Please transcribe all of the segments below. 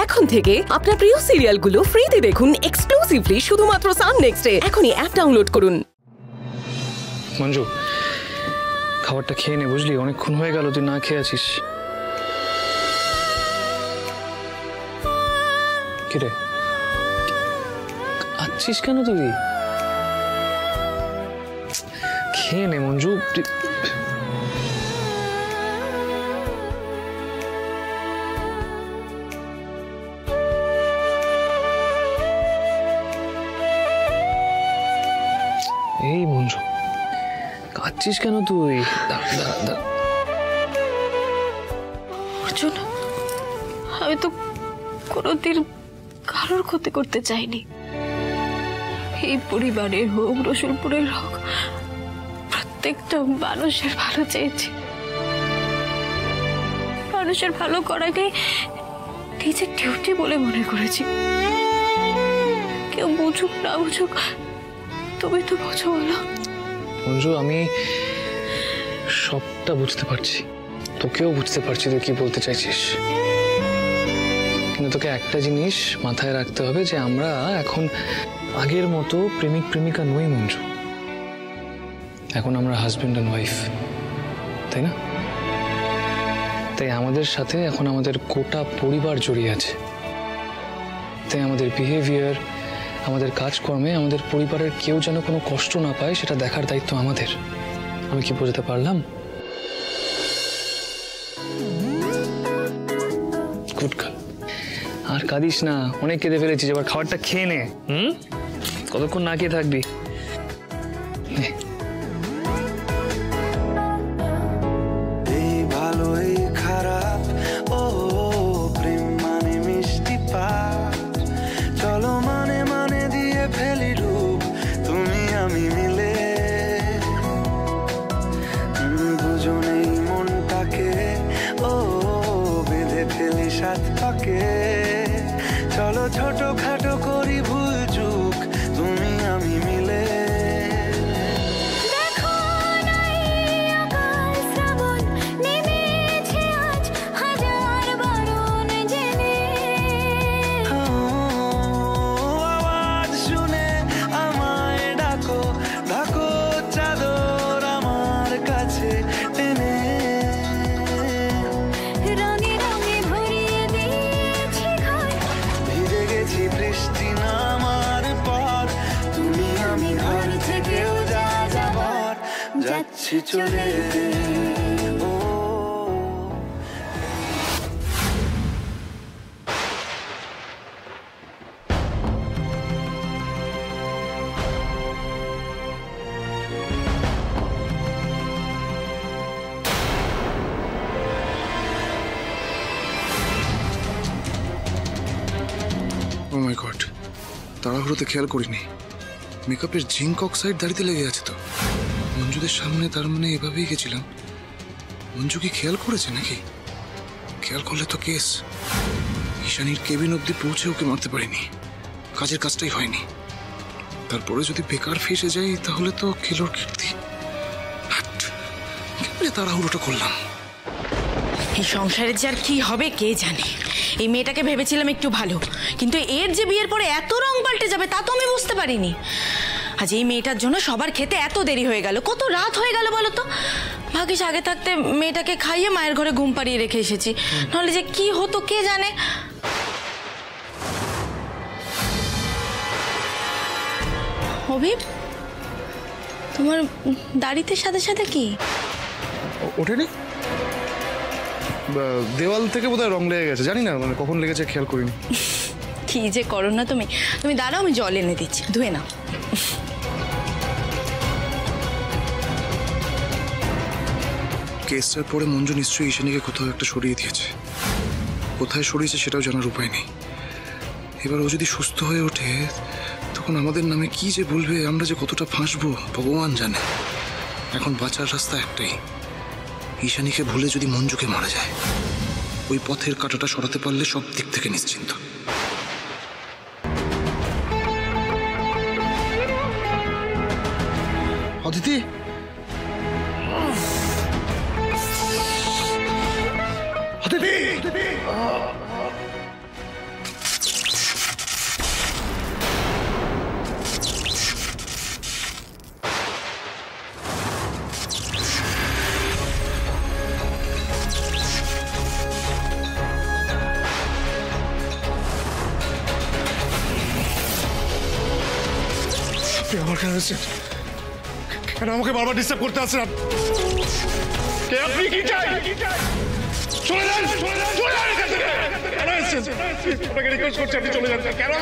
এখন থেকে আপনার প্রিয় সিরিয়ালগুলো ফ্রিতে দেখুন এক্সক্লুসিভলি শুধুমাত্র সান নেক্সটে। এখনই অ্যাপ ডাউনলোড করুন। মঞ্জু, খাবারটা খেয়ে নে, বুঝলি? অনেকক্ষণ হয়ে গেল তুই না খেয়ে আছিস। কিরে আছিস কেন তুই? খেয়ে নে মঞ্জু। এই মঞ্জু, কাঁদছিস কেন তুই? অর্জুন, আমি তো কোনোদিন কারোর ক্ষতি করতে চাইনি। এই পরিবারের হোক, রসুলপুরের হোক, প্রত্যেকটা মানুষের ভালো চেয়েছি। মানুষের ভালো করাকে নিজের ডিউটি বলে মনে করেছি। কেউ বুঝুক না বুঝুক, তুমি তো বোঝো বলো। মঞ্জু, আমি সবটা বুঝতে পারছি, তোকেও বুঝতে পারছি তুই কি বলতে চাইছিস, কিন্তু তোকে একটা জিনিস মাথায় রাখতে হবে যে আমরা এখন আগের মতো প্রেমিক প্রেমিকা নই মঞ্জু। এখন আমরা হাজবেন্ড অ্যান্ড ওয়াইফ, তাই না? তাই আমাদের সাথে এখন আমাদের গোটা পরিবার জড়িয়ে আছে। তাই আমাদের বিহেভিয়ার, আমাদের কাজকর্মে আমাদের পরিবারের কেউ যেন কোনো কষ্ট না পায় সেটা দেখার দায়িত্ব আমাদের। আমি কি বোঝাতে পারলাম? গুড গার্ল, আর কাঁদিস না, অনেক কেঁদে ফেলেছিস, এবার খাবারটা খেয়ে নে। কতক্ষণ না খেয়ে থাকবি? চলো ছোট খাটো করি ভুল চুক তুমি আমি মিলে। আওয়াজ শুনে আমায় ডাকো, ডাকো চাদর আমার কাছে টেনে। বৃষ্টি নামার পর তুমি আমি ঘর থেকেও যা যাবার যাচ্ছি চলে। ও মাই গড, তাড়াহুড়োতে খেয়াল করিনি। মেকআপের জিঙ্ক অক্সাইড দাড়িতে লেগে আছে তো। মঞ্জুদের সামনে তার মানে এভাবেই গেছিলাম। মঞ্জু কি খেয়াল করেছে নাকি? খেয়াল করলে তো কেস। ঈশানীর কেবিন অব্দি পৌঁছে ওকে মারতে পারিনি, কাজের কাজটাই হয়নি। তারপরে যদি বেকার ফেসে যাই তাহলে তো খেলোর কীর্তি। তাড়াহুড়োটা করলাম। এই সংসারের যে আর কি হবে কে জানে। এই মেয়েটাকে ভেবেছিলাম একটু ভালো, কিন্তু এর যে বিয়ের পরে এত রং পাল্টে যাবে তা তো আমি বুঝতে পারিনি। আজ এই মেয়েটার জন্য সবার খেতে এত দেরি হয়ে গেল, কত রাত হয়ে গেল বলো তো। ভাগ্যিস আগে থাকতে মেয়েটাকে খাইয়ে মায়ের ঘরে ঘুম পাড়িয়ে রেখে এসেছি, নাহলে যে কি হতো কে জানে। অভিপ, তোমার দাড়িতে সাথে সাথে কি ওঠেনি? দেওয়াল থেকে বোধহয় রং লেগে গেছে, জানি না মানে কখন লেগেছে খেয়াল করিনি। কি যে করো না তুমি। তুমি দাঁড়াও, আমি জল এনে দিচ্ছি, ধুয়ে নাও। কেসটার পরে মঞ্জু নিশ্চয়ই ঈশানীকে কোথাও একটা সরিয়ে দিয়েছে। কোথায় সরিয়েছে সেটাও জানার উপায় নেই। এবার ও যদি সুস্থ হয়ে ওঠে তখন আমাদের নামে কি যে বলবে, আমরা যে কতটা ফাঁসবো ভগবান জানে। এখন বাঁচার রাস্তা একটাই, ঈশানীকে ভুলে যদি মঞ্জুকে মারা যায়, ওই পথের কাঁটাটা সরাতে পারলে সব দিক থেকে নিশ্চিন্ত। অদিতি, অদিতি, আপনি আমার কেন এসেছেন? কেন আমাকে বারবার ডিস্টার্ব করতে আসছেন? কে আপনি? কি চাই? চলে যান, চলে যান, চলে যান এখান থেকে। কেন এসেছেন? আপনাকে রিকোয়েস্ট করছি, আপনি চলে যান। কেন?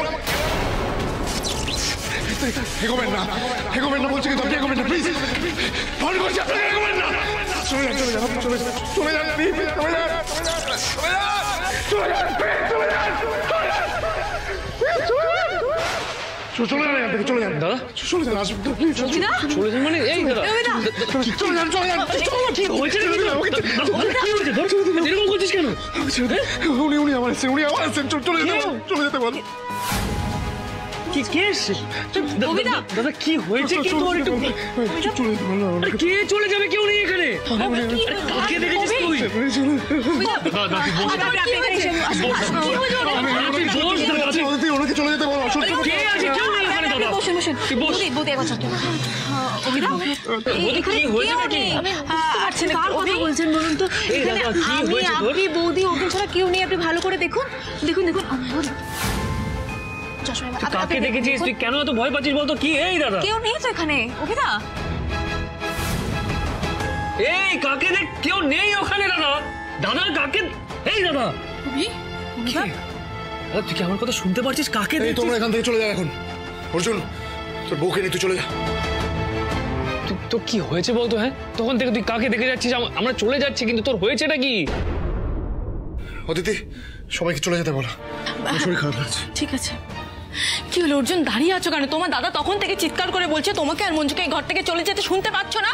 এগোবেন না, এগোবেন না বলছি, কিন্তু আপনি এগোবেন না, প্লিজ। ফোন করছি, আপনাকে এগোবেন না। চলে যান, চলে যান, আপনি চলে যান, চলে যান, প্লিজ, চলে যান, চলে যান, চলে যান, চলে যান, চলে যান, চলে যান এখান থেকে, চলে যান দাদা চলে যান, আসুন তো, প্লিজ। চলে যান মানে এই দাদা চলে যান, চলে যান, কি হয়েছে এরকম করছিস কেন? উনি আমার এসেছেন, উনি আমার এসেছেন, চলে যেতে বল, চলে যেতে বল। কি কে এসছে? দাদা কি হয়েছে? কি তোর একটু চলে যেতে বল। আরে কে চলে যাবে? কেউ নেই এখানে। কাকে দেখেছিস তুই? ওনাকে চলে যেতে বল। কে আছে? কেউ নেই এখানে দাদা। তুই বস। কি হয়েছে নাকি? বলছেন বলুন তো? এই দাদা কি হয়েছে তোর? আপনি বৌদি ওকে ছাড়া কেউ নেই, আপনি ভালো করে দেখুন, দেখুন দেখুন। কাকে দেখেছিস? তুই কেন এত ভয় পাচ্ছিস বলতো? কি? এই দাদা কেউ নেই তো এখানে। অভিদা, এই কাকে দেখ? কেউ নেই ওখানে দাদা। দাদা কাকে? এই দাদা দাদা তুই কি আমার কথা শুনতে পারছিস? কাকে এই তোমরা এখান থেকে চলে যাও এখন। অর্জুন, তোর বউকে নিয়ে তুই চলে যা। তো কি হয়েছে বলতো? হ্যাঁ, তখন থেকে তুই কাকে দেখে যাচ্ছিস? আমরা চলে যাচ্ছি, কিন্তু তোর হয়েছেটা কি? অদিতি, সবাইকে চলে যেতে বলো, আমার শরীর খারাপ লাগছে। ঠিক আছে। কি হলো অর্জুন, দাঁড়িয়ে আছো কেন? তোমার দাদা তখন থেকে চিৎকার করে বলছে তোমাকে আর মঞ্জুকে এই ঘর থেকে চলে যেতে, শুনতে পাচ্ছ না?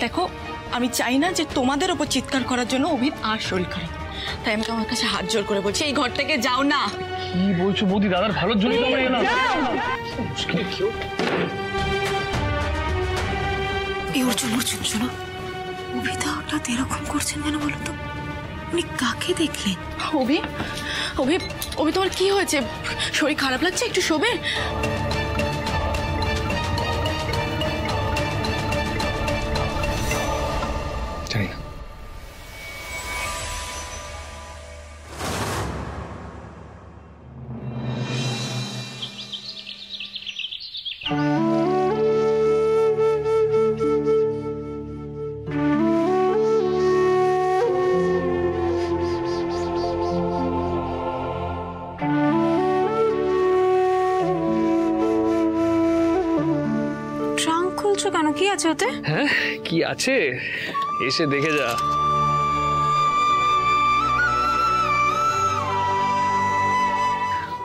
দেখো, আমি চাই না যে তোমাদের ওপর চিৎকার করার জন্য অভির আর শরীর খারাপ, তাই আমি তোমার কাছে হাত জোর করে বলছি এই ঘর থেকে যাও না। কি বলছো বৌদি? দাদার ভালোর জন্য তো আমরা এলাম। এই অর্জুন, অর্জুন শোনো, অভিদা হঠাৎ এরকম করছেন কেন বলো তো? উনি কাকে দেখলেন? অভি, অভি, অভি তোমার কি হয়েছে? শরীর খারাপ লাগছে? একটু শোবে। জানি না। ট্রাঙ্ক খুলছো কেন? কি আছে ওতে? হ্যাঁ, কি আছে? এসে দেখে যা।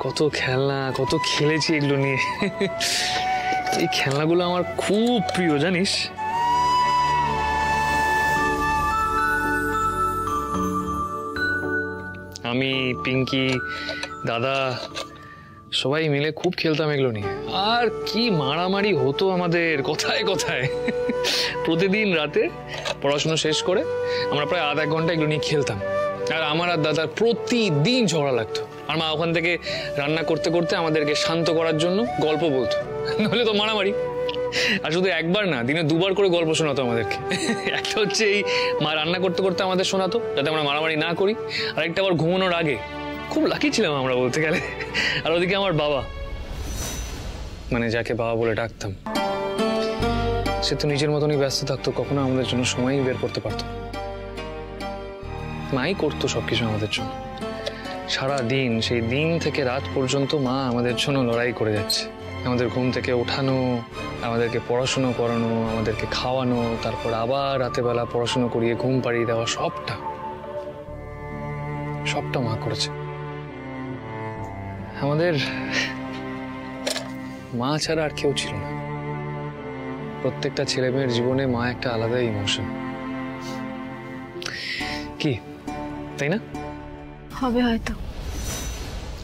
কত খেলনা, কত খেলেছি এগুলো নিয়ে। এই খেলনাগুলো আমার খুব প্রিয়, জানিস? আমি, পিঙ্কি, দাদা সবাই মিলে খুব খেলতাম এগুলো নিয়ে। আর কি মারামারি হতো আমাদের কথায় কথায়। প্রতিদিন রাতে পড়াশোনা শেষ করে আমরা প্রায় আধা এক ঘন্টা এগুলো নিয়ে খেলতাম। আর আমার আর দাদার প্রতিদিন ঝগড়া লাগতো। আর মা ওখান থেকে রান্না করতে করতে আমাদেরকে শান্ত করার জন্য গল্প বলতো, নাহলে তো মারামারি। আর শুধু একবার না, দিনে দুবার করে গল্প শোনাতো আমাদেরকে। একটা হচ্ছে এই মা রান্না করতে করতে আমাদের শোনাতো, যাতে আমরা মারামারি না করি। আর একটা আবার ঘুমানোর আগে। খুব লাকি ছিলাম আমরা বলতে গেলে। আর ওদিকে আমার বাবা, মানে যাকে বাবা বলে ডাকতাম, সে তো নিজের মতনই ব্যস্ত থাকতো, কখনো আমাদের জন্য সময়ই বের করতে পারতো। মাই করতো সবকিছু আমাদের জন্য। সারা দিন, সেই দিন থেকে রাত পর্যন্ত মা আমাদের জন্য লড়াই করে যাচ্ছে। আমাদের ঘুম থেকে ওঠানো, আমাদেরকে পড়াশুনো করানো, আমাদেরকে খাওয়ানো, তারপর আবার রাতে বেলা পড়াশুনো করিয়ে ঘুম পাড়িয়ে দেওয়া, সবটা মা করেছে। আমাদের মা ছাড়া আর কেউ ছিল না। প্রত্যেকটা ছেলে মেয়ের জীবনে মা একটা আলাদা ইমোশন, কি তাই না? হবে হয়তো।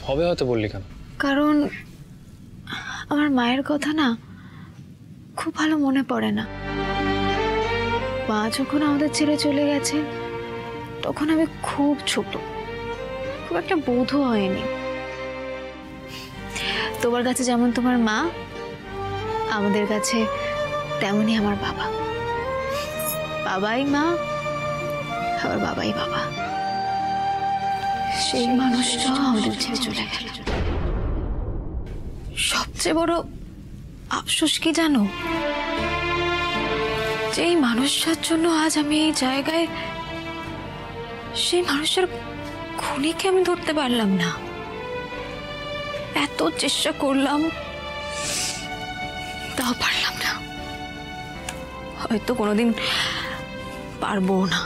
হবে হয়তো বললি কেন? কারণ আমার মায়ের কথা না খুব ভালো মনে পড়ে না। মা যখন আমাদের ছেড়ে চলে গেছে, তখন আমি খুব ছোট, খুব একটা বোধও হয়নি। তোমার কাছে যেমন তোমার মা, আমাদের কাছে তেমনই আমার বাবা। বাবাই মা, আবার বাবাই বাবা। সেই মানুষটাও আমাদের ছেড়ে চলে গেল। সবচেয়ে বড় আফসোস কি জানো, যে এই মানুষটার জন্য আজ আমি এই জায়গায়, সেই মানুষের খুনিকে আমি ধরতে পারলাম না। এত চেষ্টা করলাম, তাও পারলাম না। হয়তো কোনোদিন পারবো না।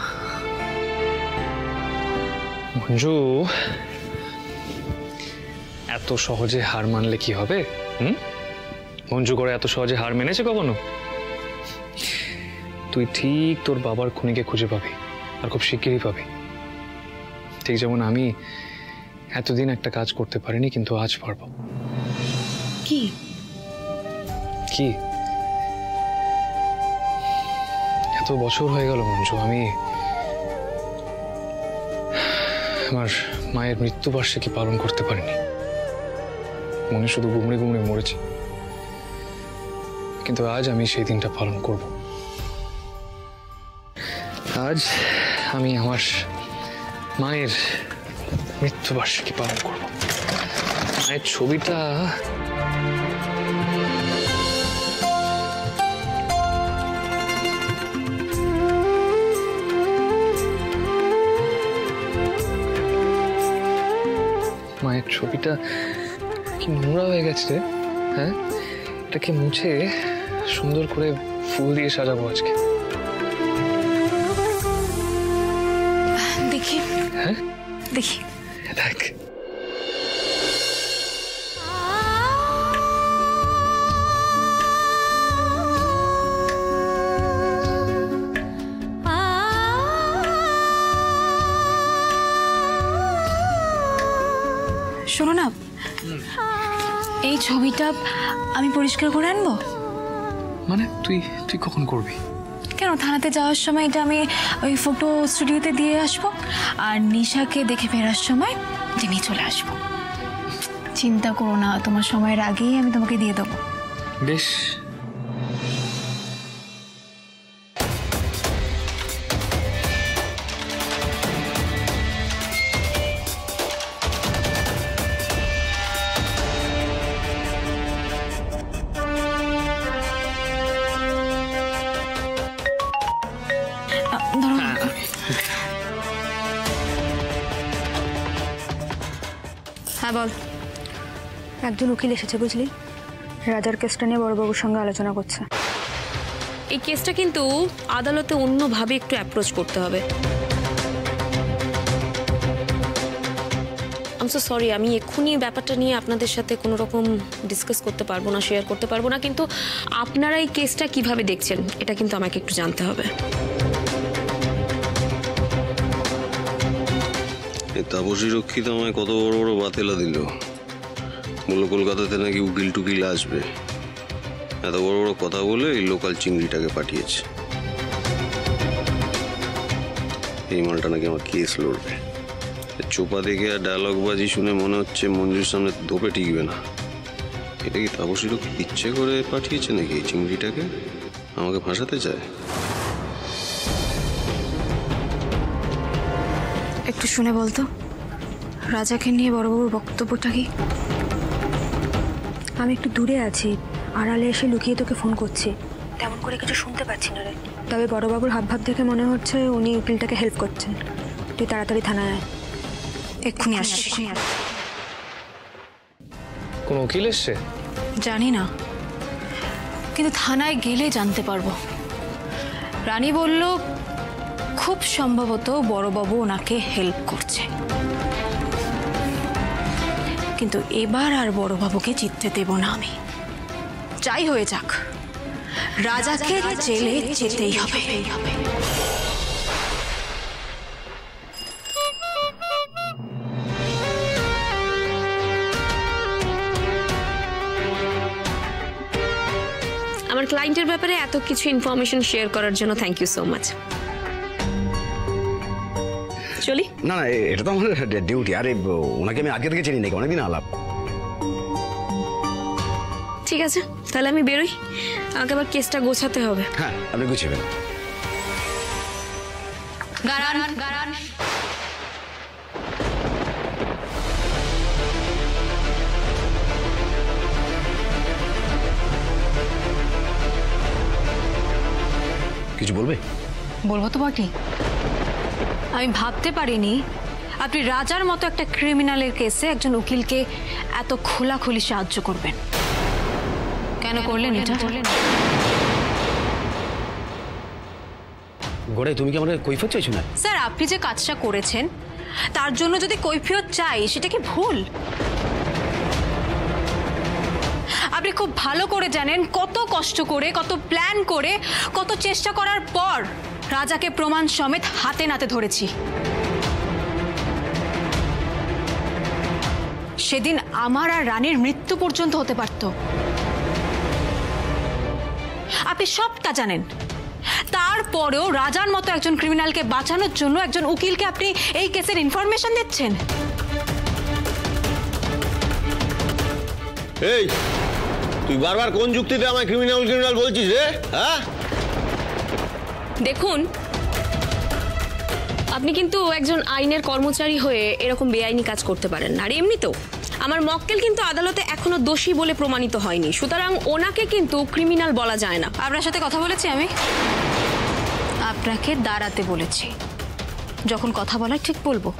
মঞ্জু, এত সহজে হার মানলে কি হবে? মঞ্জু করে এত সহজে হার মেনেছে কখনো? তুই ঠিক তোর বাবার খুনিকে খুঁজে পাবি, আর খুব শিগগিরই পাবি। ঠিক যেমন আমি এতদিন একটা কাজ করতে পারিনি, কিন্তু আজ পারবো। কি কি? এত বছর হয়ে গেল মঞ্জু, আমি আমার মায়ের মৃত্যুবার্ষিকী পালন করতে পারিনি। মনে শুধু গুমড়ে গুমড়ে মরেছে, কিন্তু আজ আমি সেই দিনটা পালন করব। আজ আমি আমার মায়ের মৃত্যুবার্ষিকী পালন করব। মায়ের ছবিটা মায়ের ছবিটা কি নোংরা হয়ে গেছে রে। হ্যাঁ, এটাকে মুছে সুন্দর করে ফুল দিয়ে সাজাবো আজকে। দেখি। হ্যাঁ দেখি। দেখ। শোনো না, এই ছবিটা আমি পরিষ্কার করে আনবো? মানে তুই তুই কখন করবি? কেন, থানাতে যাওয়ার সময় এটা আমি ওই ফটো স্টুডিওতে দিয়ে আসবো, আর নিশাকে দেখে ফেরার সময় যে নিয়ে চলে আসবো। চিন্তা করো না, তোমার সময়ের আগেই আমি তোমাকে দিয়ে দেবো। বেশ। হ্যাঁ বল। একজন উকিল এসেছে বুঝলি, রাজার কেসটা নিয়ে বড়বাবুর সঙ্গে আলোচনা করছে। এই কেসটা কিন্তু আদালতে অন্যভাবে একটু অ্যাপ্রোচ করতে হবে। আই এম সো সরি, আমি এক্ষুনি ব্যাপারটা নিয়ে আপনাদের সাথে কোনো রকম ডিসকাস করতে পারবো না, শেয়ার করতে পারবো না, কিন্তু আপনারা এই কেসটা কিভাবে দেখছেন এটা কিন্তু আমাকে একটু জানতে হবে। তাপসী রক্ষিত আমায় কত বড় বড় বাতেলা দিল, বললো কলকাতাতে নাকি উকিল টুকিল আসবে। এত বড় বড় কথা বলে এই লোকাল চিংড়িটাকে পাঠিয়েছে। এই মালটা নাকি আমার কেস লড়বে। চোপা দেখে আর ডায়লগ বাজি শুনে মনে হচ্ছে মঞ্জুর সামনে ধোপে টিকবে না। এটা কি তাপসী রক্ষিত ইচ্ছে করে পাঠিয়েছে নাকি এই চিংড়িটাকে আমাকে ফাঁসাতে চায়? একটু শুনে বলতো, রাজাকে নিয়ে বড়বাবুর বক্তব্যটা কি? আমি একটু দূরে আছি, আড়ালে এসে লুকিয়ে তোকে ফোন করছি, তেমন করে কিছু শুনতে পাচ্ছি না রে। তবে বড়বাবুর হাবভাব দেখে মনে হচ্ছে উনি উকিলটাকে হেল্প করছেন। তুই তাড়াতাড়ি থানায় আয়। এক্ষুনি আসছি। কোন উকিল এসছে? জানি না, কিন্তু থানায় গেলে জানতে পারবো। রানী বলল খুব সম্ভবত বড়বাবু ওনাকে হেল্প করছে, কিন্তু এবার আর বড়বাবুকে জিততে দেব না আমি। যাই হয়ে যাক, রাজাকে জেলে যেতেই হবে। আমার ক্লায়েন্টের ব্যাপারে এত কিছু ইনফরমেশন শেয়ার করার জন্য থ্যাংক ইউ সো মাচ। চলি? না না, এটা তো আমার ডিউটি। আরে ওনাকে আমি আগে থেকে চিনি নাকি, অনেকদিন আলাপ। ঠিক আছে, তাহলে আমি বেরোই, আমাকে আবার কেসটা গোছাতে হবে। হ্যাঁ, আপনি গুছিয়ে বলবো তো বটি, আমি ভাবতে পারিনি আপনি রাজার মতো একটা ক্রিমিনালের কেসে একজন উকিলকে এত খোলাখুলি সাহায্য করবেন। কেন করলেন এটা? গোড়ায় তুমি কি আমাকে কৈফিয়ত চাইছো না? স্যার, আপনি যে কাজটা করেছেন তার জন্য যদি কৈফিয়ত চাই সেটা কি ভুল? আপনি খুব ভালো করে জানেন কত কষ্ট করে, কত প্ল্যান করে, কত চেষ্টা করার পর রাজাকে প্রমাণ সমেত হাতে নাতে ধরেছি। সেদিন আমার আর রানীর মৃত্যু পর্যন্ত হতে পারত। আপনি সবটা জানেন, তারপরেও রাজার মতো একজন ক্রিমিনালকে বাঁচানোর জন্য একজন উকিলকে আপনি এই কেসের ইনফরমেশন দিচ্ছেন। এই তুই বারবার কোন যুক্তিতে আমায় ক্রিমিনাল বলছিস রে? হ্যাঁ, দেখুন, আপনি কিন্তু একজন আইনের কর্মচারী হয়ে এরকম বেআইনি কাজ করতে পারেন না। আর এমনিতেও আমার মক্কেল কিন্তু আদালতে এখনো দোষী বলে প্রমাণিত হয়নি, সুতরাং ওনাকে কিন্তু ক্রিমিনাল বলা যায় না। আপনার সাথে কথা বলেছি আমি, আপনাকে দাঁড়াতে বলেছি। যখন কথা বলার ঠিক বলবো।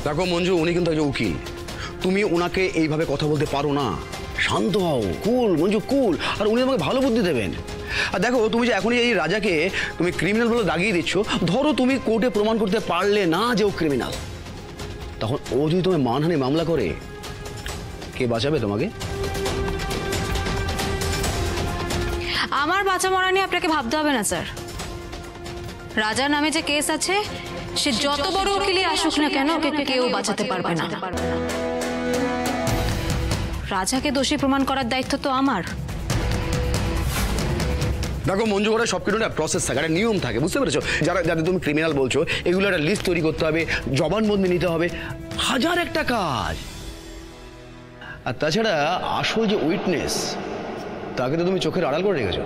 দেখো মঞ্জু, উনি কিন্তু একজন উকিল, তুমি ওনাকে এইভাবে কথা বলতে পারো না। শান্ত হও, কুল মঞ্জু, কুল। আর উনি তোমাকে ভালো বুদ্ধি দেবেন। আর দেখো, তুমি যে এখনই এই রাজাকে তুমি ক্রিমিনাল বলে দাগিয়ে দিচ্ছ, ধরো তুমি কোর্টে প্রমাণ করতে পারলে না যে ও ক্রিমিনাল, তখন ও যদি তুমি মানহানি মামলা করে, কে বাঁচাবে তোমাকে? আমার বাঁচা মরা নিয়ে আপনাকে ভাবতে হবে না স্যার। রাজার নামে যে কেস আছে, সে যত বড় উকিলই আসুক না কেন, ওকে কেউ বাঁচাতে পারবে না। রাজাকে দোষী প্রমাণ করার দায়িত্ব তো আমার। দেখো মঞ্জু, ওরা সব কিছু একটা প্রসেস থাকে, একটা নিয়ম থাকে, বুঝতে পেরেছো? যাদের তুমি ক্রিমিনাল বলছো, এগুলো একটা লিস্ট তৈরি করতে হবে, জবানবন্দি নিতে হবে, হাজার একটা কাজ। আর তাছাড়া আসল যে উইটনেস, তাকে তো তুমি চোখের আড়াল করে রেখেছো।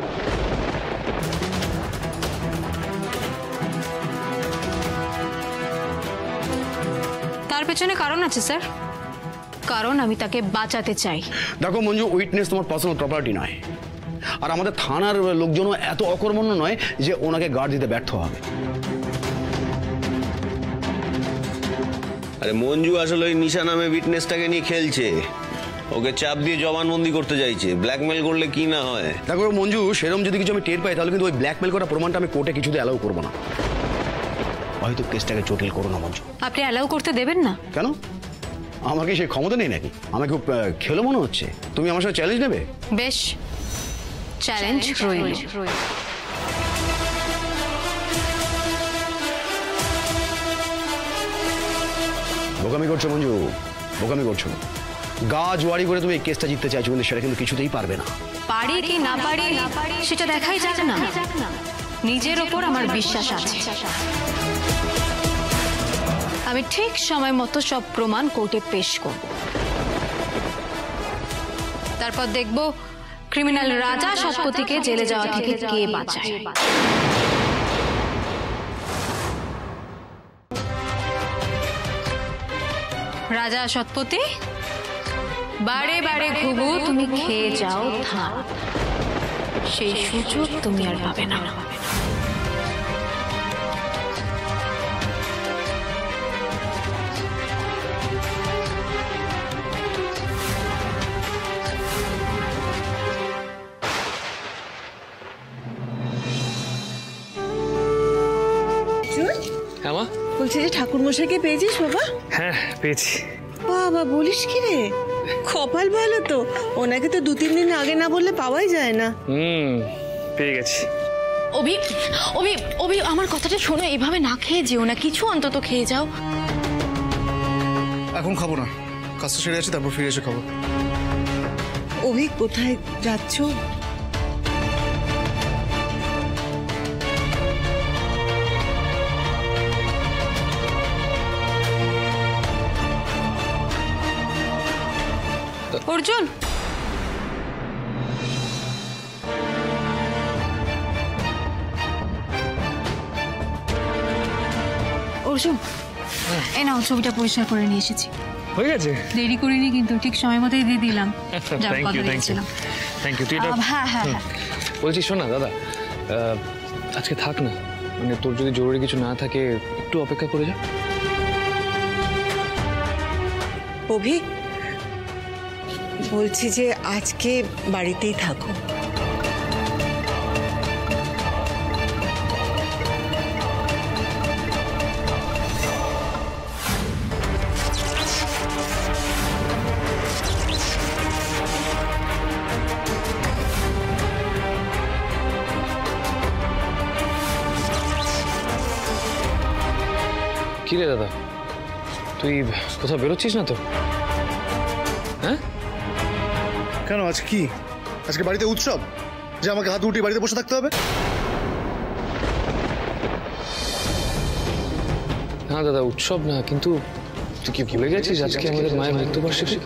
তার পেছনে কারণ আছে স্যার, কারণ আমি তাকে বাঁচাতে চাই। দেখো মঞ্জু, উইটনেস তোমার পার্সোনাল প্রপার্টি নয়, আর আমাদের থানার লোকজনও এত অকর্মণ্য নয় যে ওনাকে গার্ড দিতে ব্যর্থ হবে। আরে মঞ্জু আসলে ওই নিশা নামে উইটনেসটাকে নিয়ে খেলছে, ওকে চাপ দিয়ে জবানবন্দি করতে চাইছে। ব্ল্যাকমেল করলে কি না হয়। দেখো মঞ্জু, সেরকম যদি কিছু আমি টের পাই, তাহলে কিন্তু ওই ব্ল্যাকমেল করা প্রমাণটা আমি কোর্টে কিছুতে অ্যালাউ করবো না। হয়তো কেসটাকে জটিল করো না মঞ্জু। আপনি অ্যালাউ করতে দেবেন না? কেন? আমাকে সেই ক্ষমতা নেই নাকি? আমাকে খুব খেলো মনে হচ্ছে। তুমি আমার সাথে চ্যালেঞ্জ নেবে? বেশ, চ্যালেঞ্জ রইল। বোকামি করছো মঞ্জু, বোকামি করছো। গা জোয়ারি করে তুমি এই কেসটা জিততে চাইছো, কিন্তু সেটা কিন্তু কিছুতেই পারবে না। পারি কি না পারি সেটা দেখাই যাক না। নিজের ওপর আমার বিশ্বাস আছে। আমি ঠিক সময় মতো সব প্রমাণ কোর্টে পেশ করব। তারপর দেখব ক্রিমিনাল রাজা সৎপতিকে জেলে যাওয়া থেকে কে বাঁচায়। রাজা সৎপতি, বারে বারে ঘুঘু তুমি খেয়ে যাও ধান, সেই সুযোগ তুমি আর পাবে না। হ্যাঁ, বলছি যে ঠাকুর মশাইকে পেয়েছিস বাবা? হ্যাঁ পেয়েছি। বাবা বলিস কি রে, কপাল ভালো তো, ওনাকে তো 2-3 দিন আগে না বললে পাওয়াই যায় না। পেয়ে গেছি। অভি অভি অভি আমার কথাটা শোনো, এভাবে না খেয়ে যেও না, কিছু অন্তত খেয়ে যাও। এখন খাবো না, কাজটা সেরে আছে, তারপর ফিরে এসে খাবো। অভি কোথায় যাচ্ছ? অর্জুন, অর্জুন এ নাও, ছবিটা পরিষ্কার করে নিয়ে এসেছি। হয়ে গেছে? দেরি করিনি কিন্তু, ঠিক সময় মতোই দিয়ে দিলাম। Thank you, thank you, thank you. হ্যাঁ হ্যাঁ হ্যাঁ। বলছি শোনা দাদা, আজকে থাক না, মানে তোর যদি জরুরি কিছু না থাকে একটু অপেক্ষা করে যা। অভি, বলছি যে আজকে বাড়িতেই থাকো। কি রে দাদা, তুই কোথাও বেরোচ্ছিস না তো? হ্যাঁ কেন, আজ কি? আজকে বাড়িতে উৎসব যে আমাকে হাত উঠিয়ে বাড়িতে বসে থাকতে হবে? না দাদা, উৎসব না, কিন্তু তুই কি ভুলে গেছিস আজকে আমাদের মায়ের মৃত্যুবার্ষিকী?